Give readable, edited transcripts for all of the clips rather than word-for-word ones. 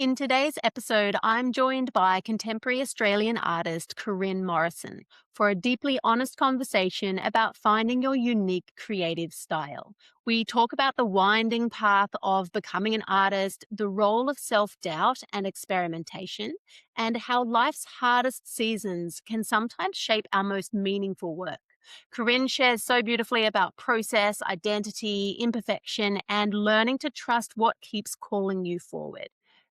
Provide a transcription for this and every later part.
In today's episode, I'm joined by contemporary Australian artist Korynn Morrison for a deeply honest conversation about finding your unique creative style. We talk about the winding path of becoming an artist, the role of self doubt and experimentation, and how life's hardest seasons can sometimes shape our most meaningful work. Korynn shares so beautifully about process, identity, imperfection, and learning to trust what keeps calling you forward.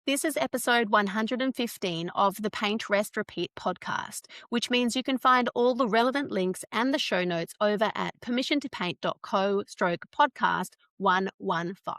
This is episode 115 of the Paint, Rest, Repeat podcast, which means you can find all the relevant links and the show notes over at permissiontopaint.co/podcast 115.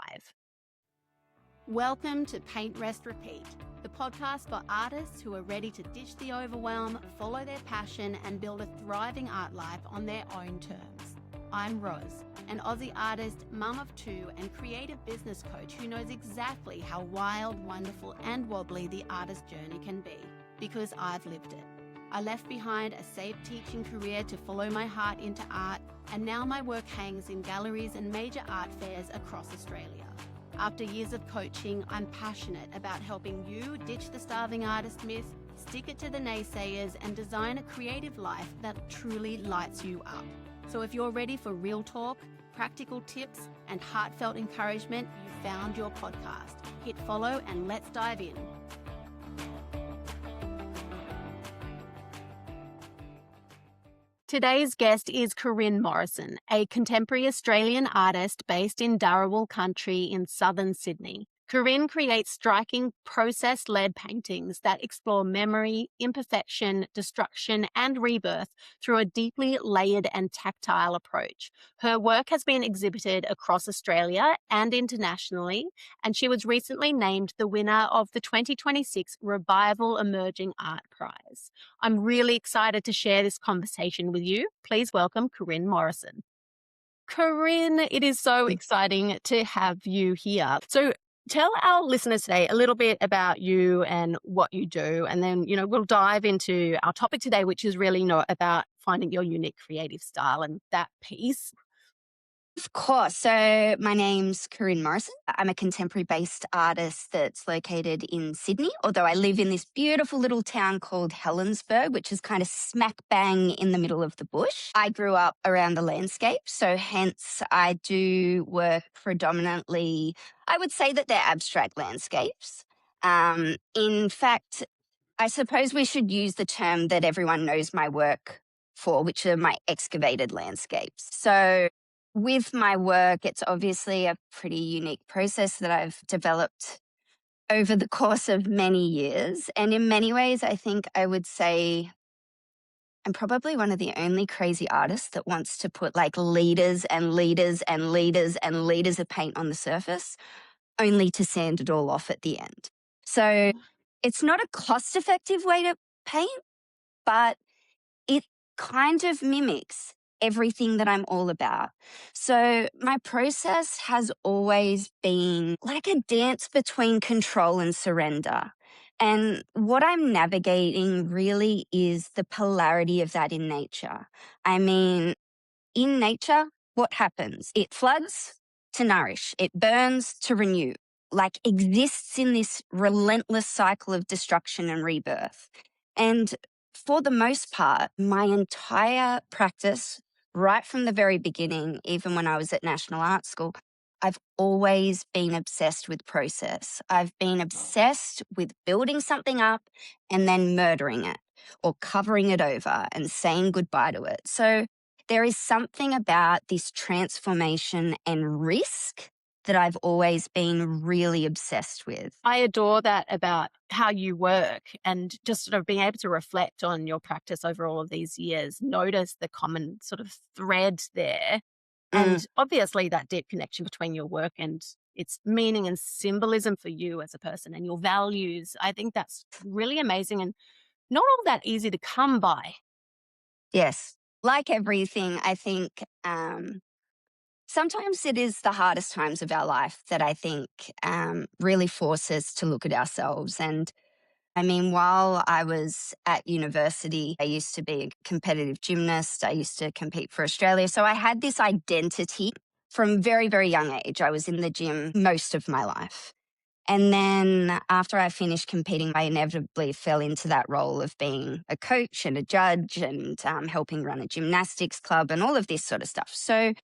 Welcome to Paint, Rest, Repeat, the podcast for artists who are ready to ditch the overwhelm, follow their passion, and build a thriving art life on their own terms. I'm Ros, an Aussie artist, mum of two, and creative business coach who knows exactly how wild, wonderful, and wobbly the artist journey can be, because I've lived it. I left behind a safe teaching career to follow my heart into art, and now my work hangs in galleries and major art fairs across Australia. After years of coaching, I'm passionate about helping you ditch the starving artist myth, stick it to the naysayers, and design a creative life that truly lights you up. So if you're ready for real talk, practical tips, and heartfelt encouragement, you found your podcast. Hit follow and let's dive in. Today's guest is Korynn Morrison, a contemporary Australian artist based in Dharawal country in southern Sydney. Korynn creates striking process-led paintings that explore memory, imperfection, destruction, and rebirth through a deeply layered and tactile approach. Her work has been exhibited across Australia and internationally, and she was recently named the winner of the 2026 Revival Emerging Art Prize. I'm really excited to share this conversation with you. Please welcome Korynn Morrison. Korynn, it is so exciting to have you here. So tell our listeners today a little bit about you and what you do, and then, we'll dive into our topic today, which is really, about finding your unique creative style and that piece. Of course. So my name's Korynn Morrison. I'm a contemporary-based artist that's located in Sydney, although I live in this beautiful little town called Helensburgh, which is kind of smack bang in the middle of the bush. I grew up around the landscape, so hence I do work predominantly, I would say that they're abstract landscapes. In fact, I suppose we should use the term that everyone knows my work for, which are my excavated landscapes. So with my work, it's obviously a pretty unique process that I've developed over the course of many years. And in many ways, I think I would say I'm probably one of the only crazy artists that wants to put like liters and liters and liters and liters of paint on the surface, only to sand it all off at the end. So it's not a cost-effective way to paint, but it kind of mimics everything that I'm all about. So my process has always been like a dance between control and surrender. And what I'm navigating really is the polarity of that in nature. I mean, in nature, what happens? It floods to nourish, it burns to renew, like exists in this relentless cycle of destruction and rebirth. And for the most part, my entire practice, right from the very beginning, even when I was at National Art School, I've always been obsessed with process. I've been obsessed with building something up and then murdering it or covering it over and saying goodbye to it. So there is something about this transformation and risk that I've always been really obsessed with. I adore that about how you work, and just sort of being able to reflect on your practice over all of these years, notice the common sort of thread there. And obviously that deep connection between your work and its meaning and symbolism for you as a person and your values. I think that's really amazing and not all that easy to come by. Yes. Like everything, I think sometimes it is the hardest times of our life that I think really force us to look at ourselves. And I mean, while I was at university, I used to be a competitive gymnast. I used to compete for Australia. So I had this identity from very, very young age. I was in the gym most of my life. And then after I finished competing, I inevitably fell into that role of being a coach and a judge and helping run a gymnastics club and all of this sort of stuff. So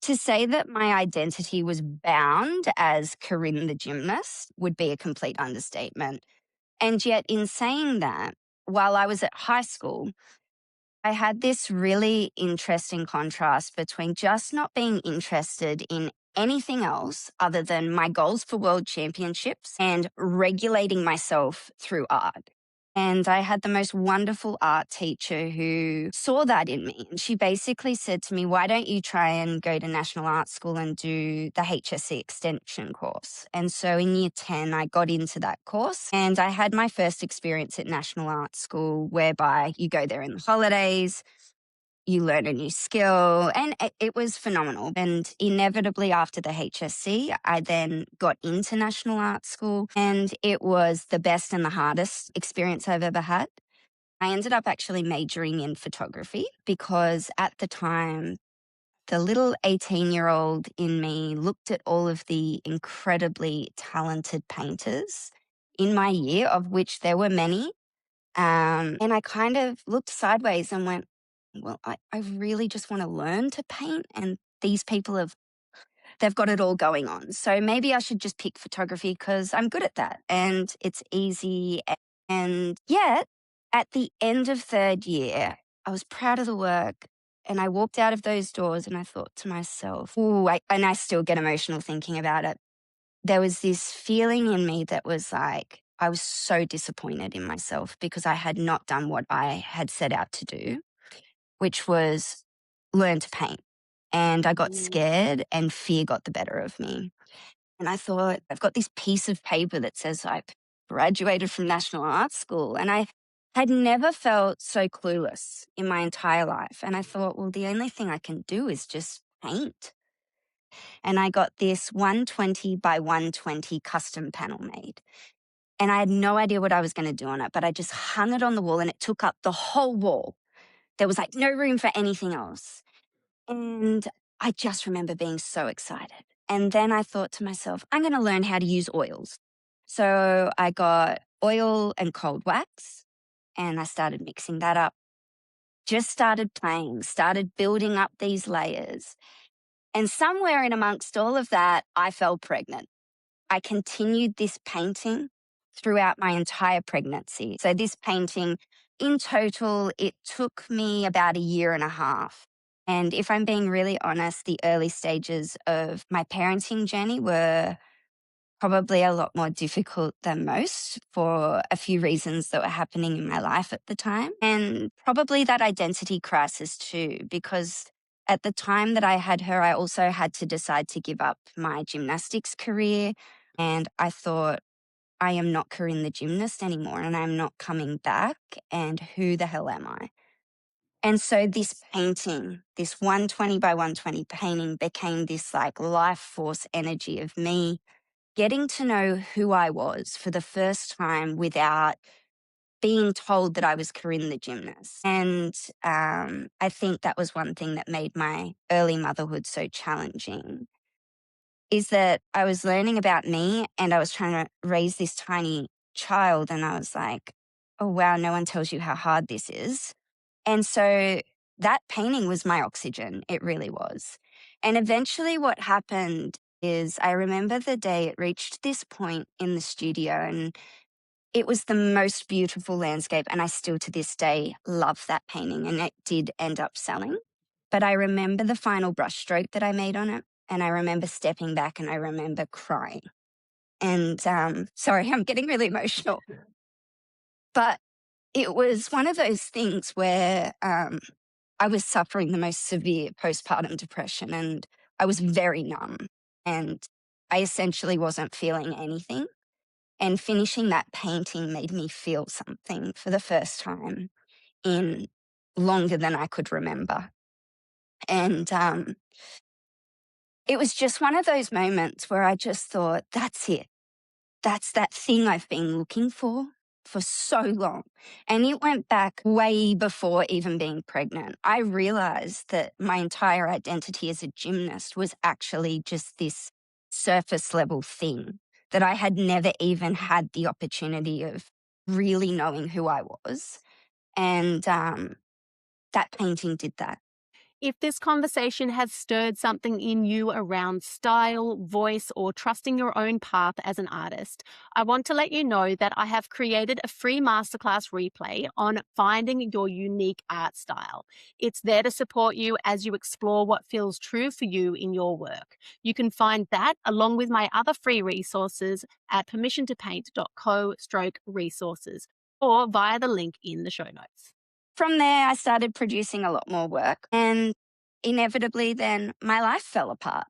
to say that my identity was bound as Korynn the gymnast would be a complete understatement. And yet, in saying that, while I was at high school, I had this really interesting contrast between just not being interested in anything else other than my goals for world championships and regulating myself through art. And I had the most wonderful art teacher who saw that in me. And she basically said to me, why don't you try and go to National Art School and do the HSC extension course? And so in year 10, I got into that course and I had my first experience at National Art School whereby you go there in the holidays, you learn a new skill, and it was phenomenal. And inevitably after the HSC, I then got into National Art School, and it was the best and the hardest experience I've ever had. I ended up actually majoring in photography because at the time, the little 18-year-old in me looked at all of the incredibly talented painters in my year, of which there were many, and I kind of looked sideways and went, well, I really just want to learn to paint. And these people they've got it all going on. So maybe I should just pick photography because I'm good at that and it's easy. And yet, at the end of third year, I was proud of the work. And I walked out of those doors and I thought to myself, and I still get emotional thinking about it. There was this feeling in me that was like, I was so disappointed in myself because I had not done what I had set out to do, which was learn to paint. And I got scared and fear got the better of me. And I thought, I've got this piece of paper that says I've graduated from National Art School. And I had never felt so clueless in my entire life. And I thought, well, the only thing I can do is just paint. And I got this 120 by 120 custom panel made. And I had no idea what I was going to do on it, but I just hung it on the wall and it took up the whole wall. There was like no room for anything else. And I just remember being so excited. And then I thought to myself, I'm going to learn how to use oils. So I got oil and cold wax and I started mixing that up. Just started playing, started building up these layers. And somewhere in amongst all of that, I fell pregnant. I continued this painting throughout my entire pregnancy. So this painting, in total, it took me about a year and a half. And if I'm being really honest, the early stages of my parenting journey were probably a lot more difficult than most for a few reasons that were happening in my life at the time. And probably that identity crisis too, because at the time that I had her, I also had to decide to give up my gymnastics career. And I thought, I am not Korynn the gymnast anymore and I'm not coming back. And who the hell am I? And so this painting, this 120 by 120 painting became this like life force energy of me getting to know who I was for the first time without being told that I was Korynn the gymnast. And I think that was one thing that made my early motherhood so challenging, is that I was learning about me and I was trying to raise this tiny child and I was like, oh, wow, no one tells you how hard this is. And so that painting was my oxygen. It really was. And eventually what happened is I remember the day it reached this point in the studio and it was the most beautiful landscape. And I still to this day love that painting and it did end up selling. But I remember the final brushstroke that I made on it. And I remember stepping back and I remember crying. And sorry, I'm getting really emotional. But it was one of those things where I was suffering the most severe postpartum depression and I was very numb and I essentially wasn't feeling anything. And finishing that painting made me feel something for the first time in longer than I could remember. And it was just one of those moments where I just thought, that's it. That's that thing I've been looking for so long. And it went back way before even being pregnant. I realized that my entire identity as a gymnast was actually just this surface level thing that I had never even had the opportunity of really knowing who I was. And that painting did that. If this conversation has stirred something in you around style, voice, or trusting your own path as an artist, I want to let you know that I have created a free masterclass replay on finding your unique art style. It's there to support you as you explore what feels true for you in your work. You can find that along with my other free resources at permissiontopaint.co/resources or via the link in the show notes. From there, I started producing a lot more work, and inevitably, then my life fell apart.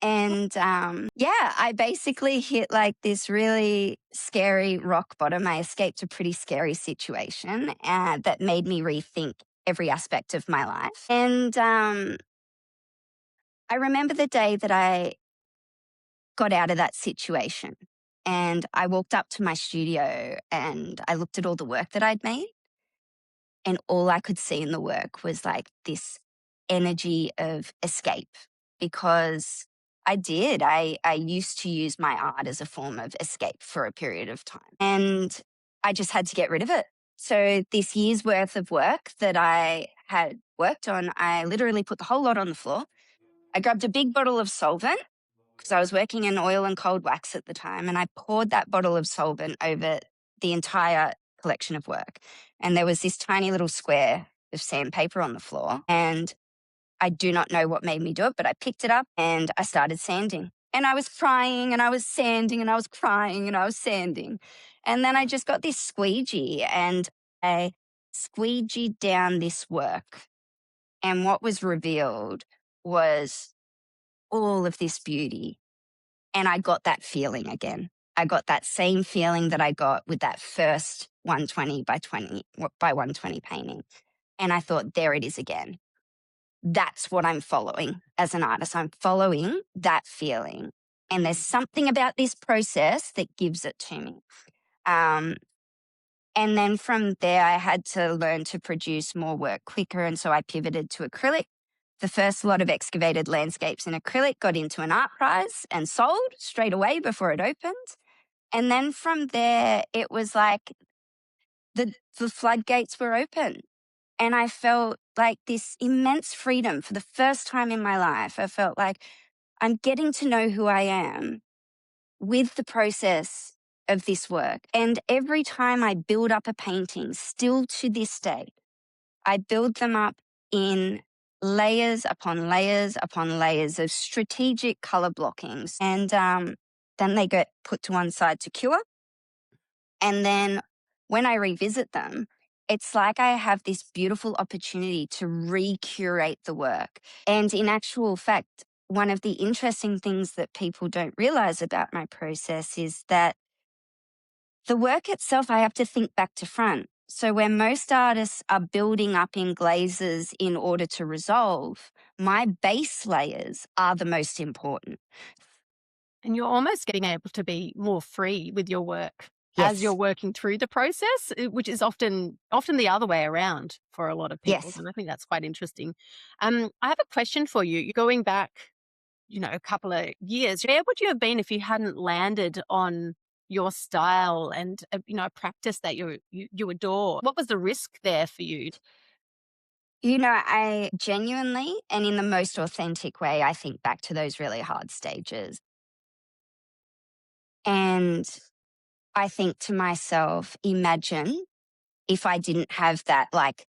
And yeah, I basically hit like this really scary rock bottom. I escaped a pretty scary situation that made me rethink every aspect of my life. And I remember the day that I got out of that situation, and I walked up to my studio and I looked at all the work that I'd made. And all I could see in the work was like this energy of escape, because I used to use my art as a form of escape for a period of time. And I just had to get rid of it. So this year's worth of work that I had worked on, I literally put the whole lot on the floor. I grabbed a big bottle of solvent because I was working in oil and cold wax at the time, and I poured that bottle of solvent over the entire collection of work. And there was this tiny little square of sandpaper on the floor. And I do not know what made me do it, but I picked it up and I started sanding. And I was crying and I was sanding and I was crying and I was sanding. And then I just got this squeegee and I squeegeed down this work. And what was revealed was all of this beauty. And I got that feeling again. I got that same feeling that I got with that first 120 by 120 painting. And I thought, there it is again. That's what I'm following as an artist. I'm following that feeling. And there's something about this process that gives it to me. And then from there, I had to learn to produce more work quicker. And so I pivoted to acrylic. The first lot of excavated landscapes in acrylic got into an art prize and sold straight away before it opened. And then from there, it was like the floodgates were open. And I felt like this immense freedom for the first time in my life. I felt like I'm getting to know who I am with the process of this work. And every time I build up a painting, still to this day, I build them up in layers upon layers upon layers of strategic color blockings. And then they get put to one side to cure. And then when I revisit them, it's like I have this beautiful opportunity to recurate the work. And in actual fact, one of the interesting things that people don't realize about my process is that the work itself, I have to think back to front. So where most artists are building up in glazes in order to resolve, my base layers are the most important. And you're almost getting able to be more free with your work as you're Yes, working through the process, which is often the other way around for a lot of people, yes. and I think that's quite interesting. I have a question for you. You're going back, a couple of years. Where would you have been if you hadn't landed on your style and a practice that you adore? What was the risk there for you? I genuinely and in the most authentic way, I think back to those really hard stages. And I think to myself, imagine if I didn't have that like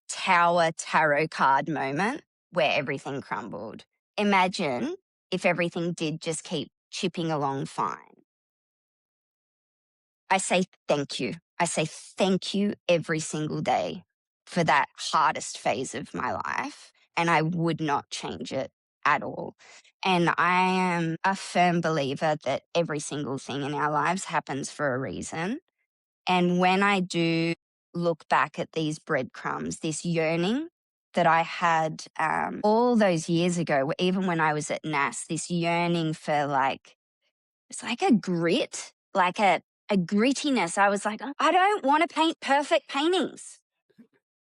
tower tarot card moment where everything crumbled. Imagine if everything did just keep chipping along fine. I say thank you. I say thank you every single day for that hardest phase of my life. And I would not change it at all. And I am a firm believer that every single thing in our lives happens for a reason. And when I do look back at these breadcrumbs, this yearning that I had all those years ago, even when I was at NAS, this yearning for it's like a grit, like a grittiness. I was like, I don't want to paint perfect paintings.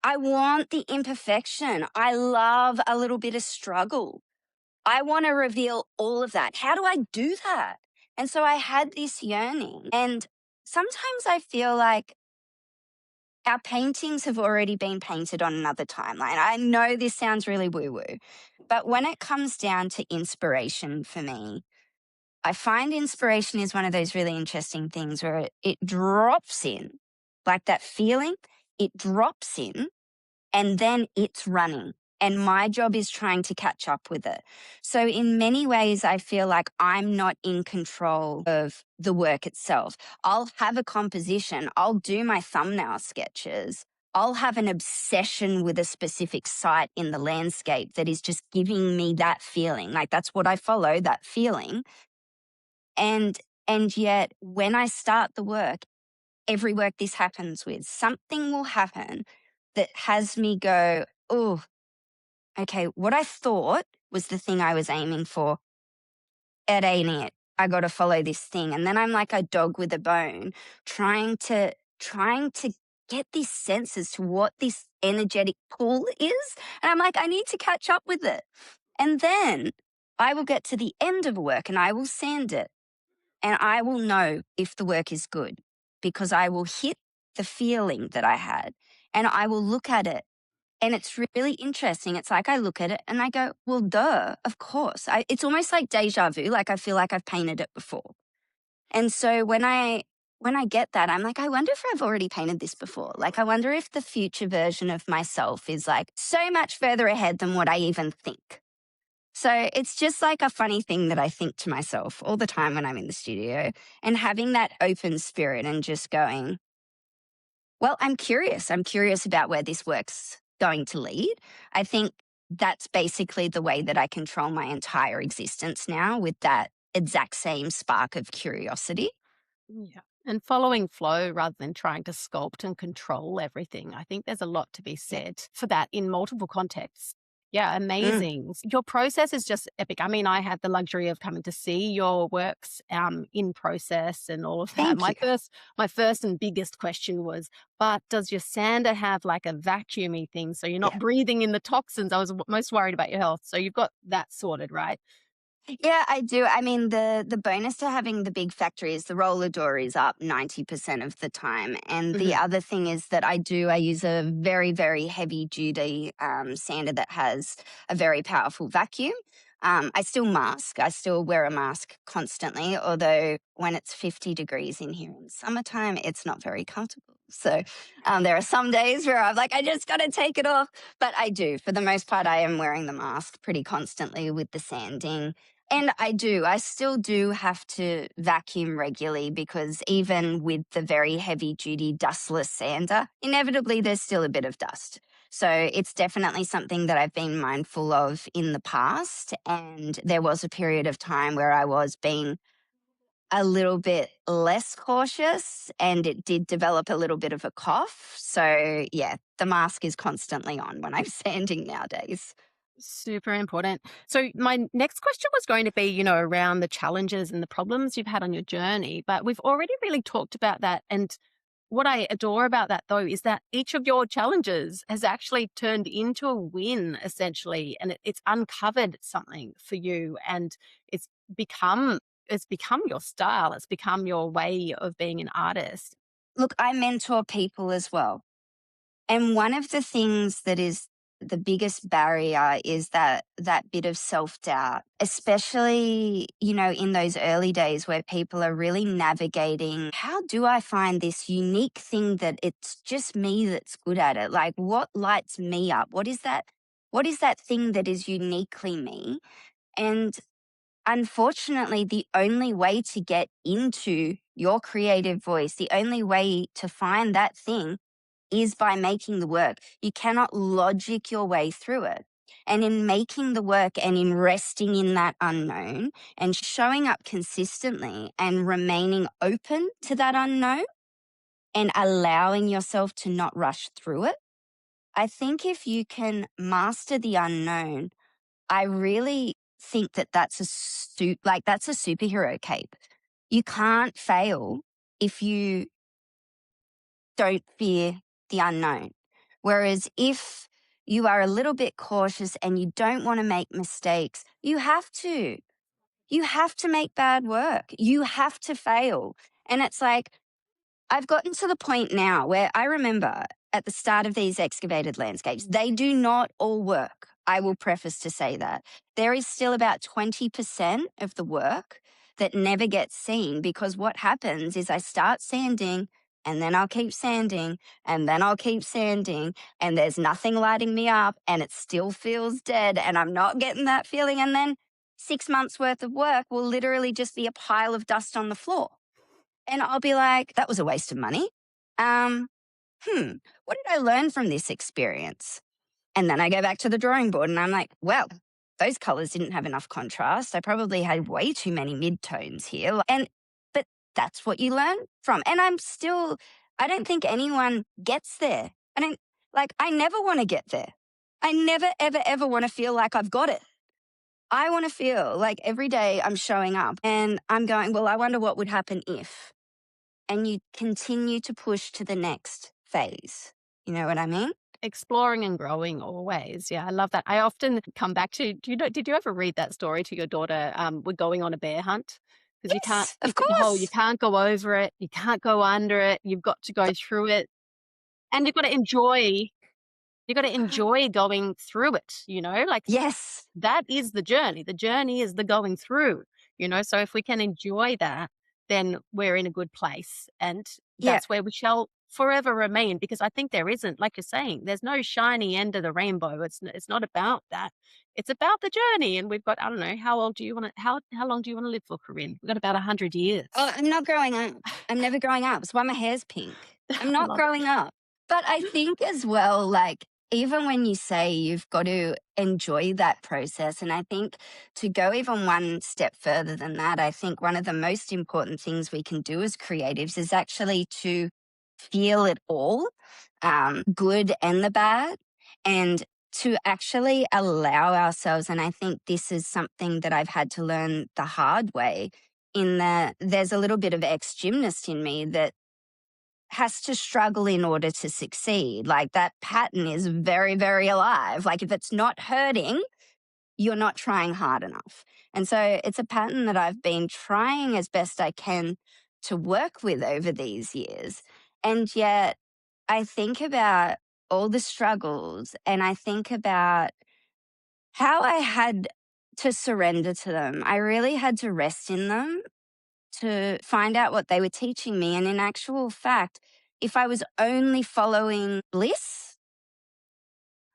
I want the imperfection. I love a little bit of struggle. I want to reveal all of that. How do I do that? And so I had this yearning. And sometimes I feel like our paintings have already been painted on another timeline. I know this sounds really woo woo, but when it comes down to inspiration for me, I find inspiration is one of those really interesting things where it drops in, like that feeling, it drops in and then it's running. And my job is trying to catch up with it. So, in many ways, I feel like I'm not in control of the work itself. I'll have a composition, I'll do my thumbnail sketches, I'll have an obsession with a specific site in the landscape that is just giving me that feeling. Like that's what I follow, that feeling. And and yet when I start the work, every work this happens with, something will happen that has me go, oh, okay, what I thought was the thing I was aiming for, it ain't it. I got to follow this thing. And then I'm like a dog with a bone trying to get this sense as to what this energetic pull is. And I'm like, I need to catch up with it. And then I will get to the end of a work and I will sand it and I will know if the work is good because I will hit the feeling that I had and I will look at it. And it's really interesting. It's like I look at it and I go, well, duh, of course. It's almost like deja vu. Like I feel like I've painted it before. And so when I get that, I'm like, I wonder if I've already painted this before. Like, I wonder if the future version of myself is like so much further ahead than what I even think. So it's just like a funny thing that I think to myself all the time when I'm in the studio and having that open spirit and just going, well, I'm curious. I'm curious about where this work's going to lead. I think that's basically the way that I control my entire existence now with that exact same spark of curiosity. Yeah. And following flow rather than trying to sculpt and control everything. I think there's a lot to be Yeah. said for that in multiple contexts. Yeah, Mm, amazing. Your process is just epic. I mean, I had the luxury of coming to see your works in process and all of that. thank you. My first and biggest question was, but does your sander have like a vacuumy thing so you're not Yeah. breathing in the toxins? I was most worried about your health. So you've got that sorted, right? Yeah, I do. I mean, the bonus to having the big factory is the roller door is up 90% of the time. And the Mhm. other thing is that I use a very, very heavy duty sander that has a very powerful vacuum. I still mask. I still wear a mask constantly, although when it's 50 degrees in here in summertime, it's not very comfortable. So there are some days where I'm like, I just got to take it off. But I do. For the most part, I am wearing the mask pretty constantly with the sanding. And I still do have to vacuum regularly because even with the very heavy duty dustless sander, inevitably there's still a bit of dust. So it's definitely something that I've been mindful of in the past. And there was a period of time where I was being a little bit less cautious and it did develop a little bit of a cough. So yeah, the mask is constantly on when I'm sanding nowadays. Super important. So my next question was going to be, around the challenges and the problems you've had on your journey, but we've already really talked about that. And what I adore about that though is that each of your challenges has actually turned into a win essentially, and it's uncovered something for you, and it's become it's become your style. It's become your way of being an artist. Look, I mentor people as well. And one of the things that is the biggest barrier is that bit of self-doubt, especially, in those early days where people are really navigating, how do I find this unique thing that it's just me that's good at it? Like what lights me up? What is that thing that is uniquely me? And unfortunately, the only way to get into your creative voice, the only way to find that thing is by making the work. You cannot logic your way through it. And in making the work and in resting in that unknown and showing up consistently and remaining open to that unknown and allowing yourself to not rush through it, I think if you can master the unknown, I really think that that's a superhero cape. You can't fail if you don't fear the unknown. Whereas if you are a little bit cautious and you don't want to make mistakes, you have to. You have to make bad work. You have to fail. And it's like, I've gotten to the point now where I remember at the start of these excavated landscapes, they do not all work. I will preface to say that. There is still about 20% of the work that never gets seen because what happens is I start sanding and then I'll keep sanding and then I'll keep sanding and there's nothing lighting me up and it still feels dead and I'm not getting that feeling. And then 6 months worth of work will literally just be a pile of dust on the floor. And I'll be like, that was a waste of money. Um, what did I learn from this experience? And then I go back to the drawing board and I'm like, well, those colors didn't have enough contrast. I probably had way too many midtones here. But that's what you learn from. And I don't think anyone gets there. I never want to get there. I never, ever, ever want to feel like I've got it. I want to feel like every day I'm showing up and I'm going, well, I wonder what would happen if. And you continue to push to the next phase. You know what I mean? Exploring and growing always. Yeah, I love that. I often come back to, did you ever read that story to your daughter? We're going on a bear hunt because Yes, you, of the whole, you course. can't go over it. You can't go under it. You've got to go through it and you got to enjoy going through it, like Yes. that is the journey. The journey is the going through, so if we can enjoy that, then we're in a good place. And Yeah. that's where we shall forever remain, because I think there isn't, like you're saying, there's no shiny end of the rainbow. It's not about that. It's about the journey. And we've got, I don't know, how long do you want to live for, Corinne? We've got about 100 years. Oh, I'm not growing up. I'm never growing up. That's why my hair's pink. I'm I not love growing up. But I think as well, like, even when you say you've got to enjoy that process, and I think to go even one step further than that, I think one of the most important things we can do as creatives is actually to feel it all, good and the bad, and to actually allow ourselves. And I think this is something that I've had to learn the hard way, in that there's a little bit of ex gymnast in me that has to struggle in order to succeed. Like, that pattern is very, very alive. Like, if it's not hurting, you're not trying hard enough. And so it's a pattern that I've been trying as best I can to work with over these years. And yet I think about all the struggles and I think about how I had to surrender to them. I really had to rest in them to find out what they were teaching me. And in actual fact, if I was only following bliss,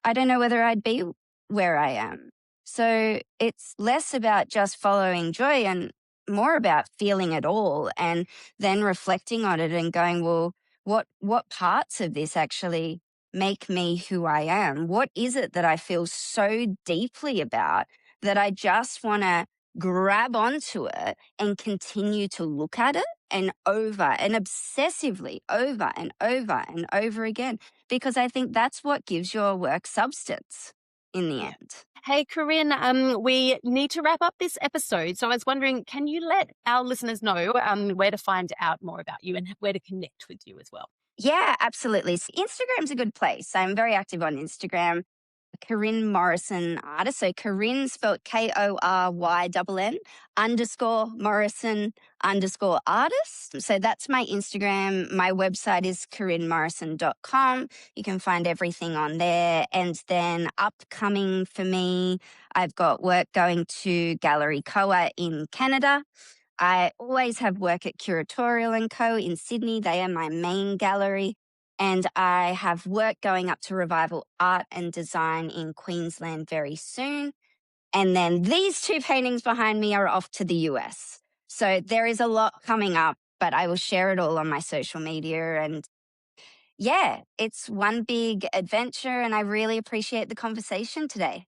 I don't know whether I'd be where I am. So it's less about just following joy and more about feeling it all and then reflecting on it and going, well, what parts of this actually make me who I am? What is it that I feel so deeply about that I just want to grab onto it and continue to look at it and over and obsessively over and over and over again? Because I think that's what gives your work substance in the Yeah. end. Hey, Corinne, we need to wrap up this episode. So I was wondering, can you let our listeners know where to find out more about you and where to connect with you as well? Yeah, absolutely. So Instagram's a good place. I'm very active on Instagram. Korynn Morrison artist. So Korynn spelled KORYNN underscore Morrison underscore artist. So that's my Instagram. My website is korynnmorrison.com. You can find everything on there. And then upcoming for me, I've got work going to Gallery Koa in Canada. I always have work at Curatorial & Co. in Sydney. They are my main gallery. And I have work going up to Revival Art and Design in Queensland very soon. And then these two paintings behind me are off to the US. So there is a lot coming up, but I will share it all on my social media. And yeah, it's one big adventure. And I really appreciate the conversation today.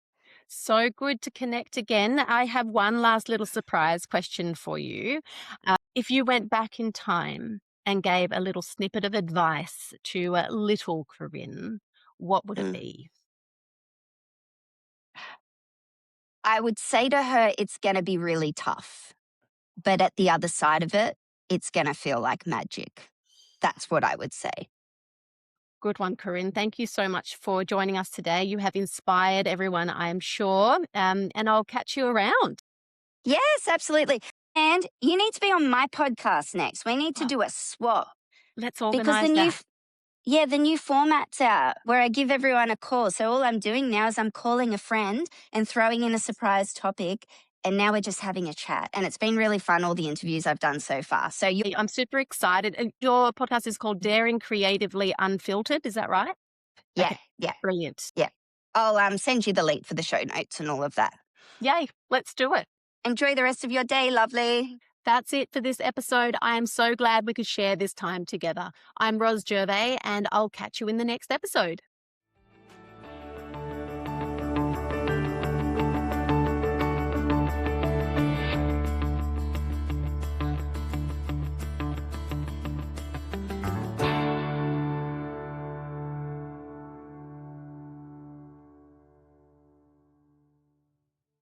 So good to connect again. I have one last little surprise question for you. If you went back in time and gave a little snippet of advice to little Corinne, what would it Mm. be? I would say to her, it's going to be really tough. But at the other side of it, it's going to feel like magic. That's what I would say. Good one, Corinne. Thank you so much for joining us today. You have inspired everyone, I am sure. And I'll catch you around. Yes, absolutely. And you need to be on my podcast next. We need to do a swap Let's because organise that. the new format's out where I give everyone a call. So all I'm doing now is I'm calling a friend and throwing in a surprise topic. And now we're just having a chat. And it's been really fun, all the interviews I've done so far. So I'm super excited. And your podcast is called Daring Creatively Unfiltered. Is that right? yeah, Okay. yeah, Brilliant. yeah. I'll send you the link for the show notes and all of that. Yay. Let's do it. Enjoy the rest of your day, lovely. That's it for this episode. I am so glad we could share this time together. I'm Ros Gervay, and I'll catch you in the next episode.